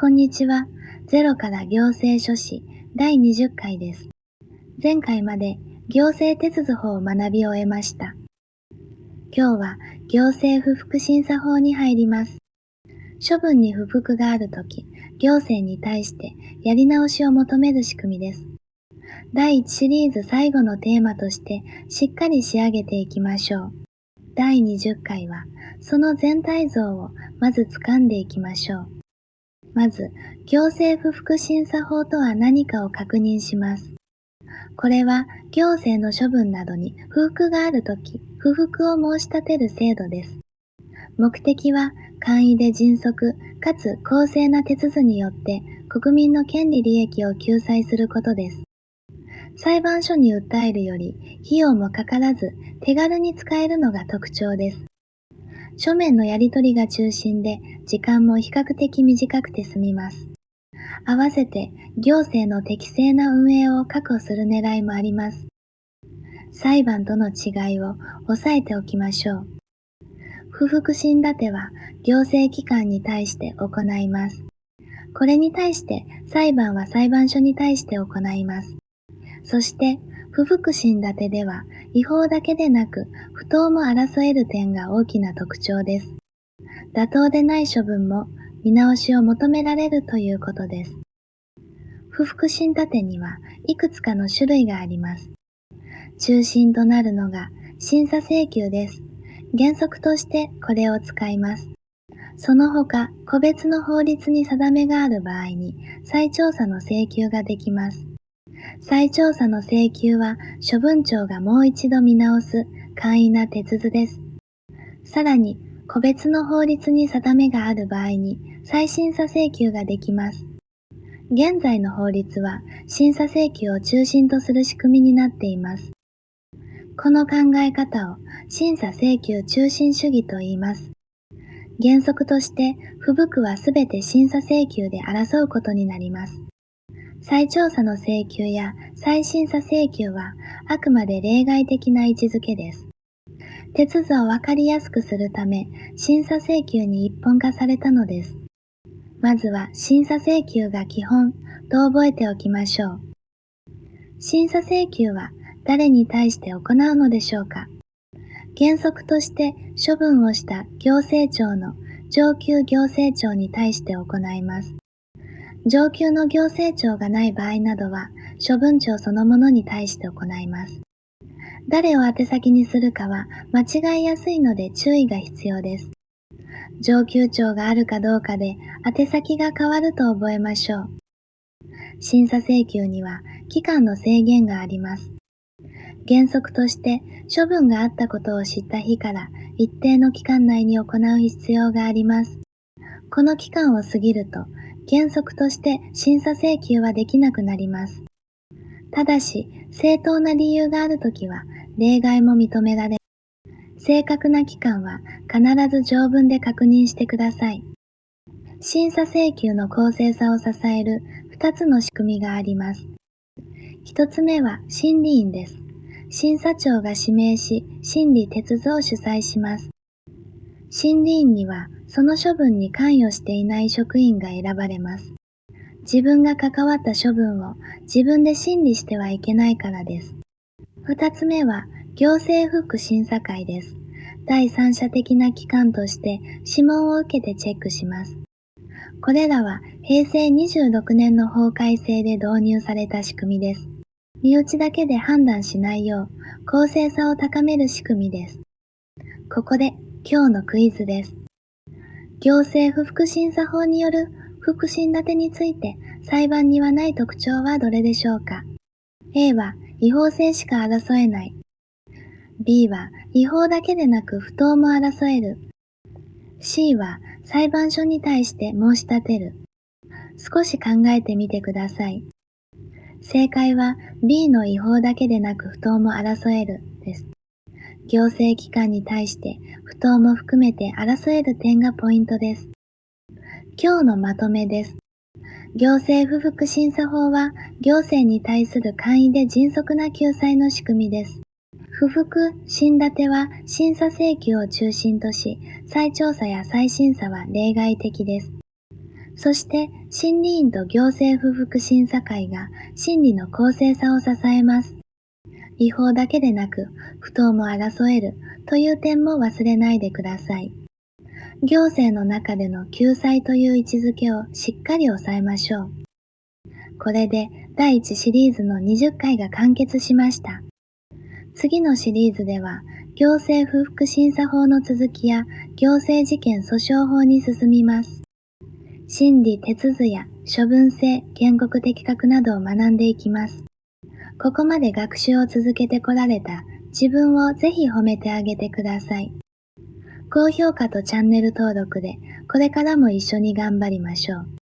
こんにちは。ゼロから行政書士第20回です。前回まで行政手続法を学び終えました。今日は行政不服審査法に入ります。処分に不服があるとき、行政に対してやり直しを求める仕組みです。第1シリーズ最後のテーマとしてしっかり仕上げていきましょう。第20回はその全体像をまず掴んでいきましょう。まず、行政不服審査法とは何かを確認します。これは行政の処分などに不服があるとき、不服を申し立てる制度です。目的は簡易で迅速かつ公正な手続によって国民の権利利益を救済することです。裁判所に訴えるより費用もかからず手軽に使えるのが特徴です。書面のやり取りが中心で時間も比較的短くて済みます。合わせて行政の適正な運営を確保する狙いもあります。裁判との違いを押さえておきましょう。不服審立ては行政機関に対して行います。これに対して裁判は裁判所に対して行います。そして不服審立てでは違法だけでなく不当も争える点が大きな特徴です。妥当でない処分も見直しを求められるということです。不服審立てにはいくつかの種類があります。中心となるのが審査請求です。原則としてこれを使います。その他、個別の法律に定めがある場合に再調査の請求ができます。再調査の請求は処分庁がもう一度見直す簡易な手続です。さらに、個別の法律に定めがある場合に再審査請求ができます。現在の法律は審査請求を中心とする仕組みになっています。この考え方を審査請求中心主義と言います。原則として不服はすべて審査請求で争うことになります。再調査の請求や再審査請求はあくまで例外的な位置づけです。手続をわかりやすくするため審査請求に一本化されたのです。まずは審査請求が基本と覚えておきましょう。審査請求は誰に対して行うのでしょうか。原則として処分をした行政庁の上級行政庁に対して行います。上級の行政庁がない場合などは処分庁そのものに対して行います。誰を宛先にするかは間違いやすいので注意が必要です。上級庁があるかどうかで宛先が変わると覚えましょう。審査請求には期間の制限があります。原則として処分があったことを知った日から一定の期間内に行う必要があります。この期間を過ぎると原則として審査請求はできなくなります。ただし正当な理由があるときは例外も認められ、正確な期間は必ず条文で確認してください。審査請求の公正さを支える2つの仕組みがあります。1つ目は審理員です。審査庁が指名し、審理手続を主催します。審理員にはその処分に関与していない職員が選ばれます。自分が関わった処分を自分で審理してはいけないからです。2つ目は行政不服審査会です。第三者的な機関として諮問を受けてチェックします。これらは平成26年の法改正で導入された仕組みです。身内だけで判断しないよう公正さを高める仕組みです。ここで今日のクイズです。行政不服審査法による不服審立てについて裁判にはない特徴はどれでしょうか。 A は違法性しか争えない。 B は違法だけでなく不当も争える。 C は裁判所に対して申し立てる。少し考えてみてください。正解は B の違法だけでなく不当も争えるです。行政機関に対して不当も含めて争える点がポイントです。今日のまとめです。行政不服審査法は行政に対する簡易で迅速な救済の仕組みです。不服審立ては審査請求を中心とし、再調査や再審査は例外的です。そして審理員と行政不服審査会が審理の公正さを支えます。違法だけでなく不当も争えるという点も忘れないでください。行政の中での救済という位置づけをしっかり抑えましょう。これで第1シリーズの20回が完結しました。次のシリーズでは行政不服審査法の続きや行政事件訴訟法に進みます。審理手続や処分性、原告的確などを学んでいきます。ここまで学習を続けてこられた自分をぜひ褒めてあげてください。高評価とチャンネル登録でこれからも一緒に頑張りましょう。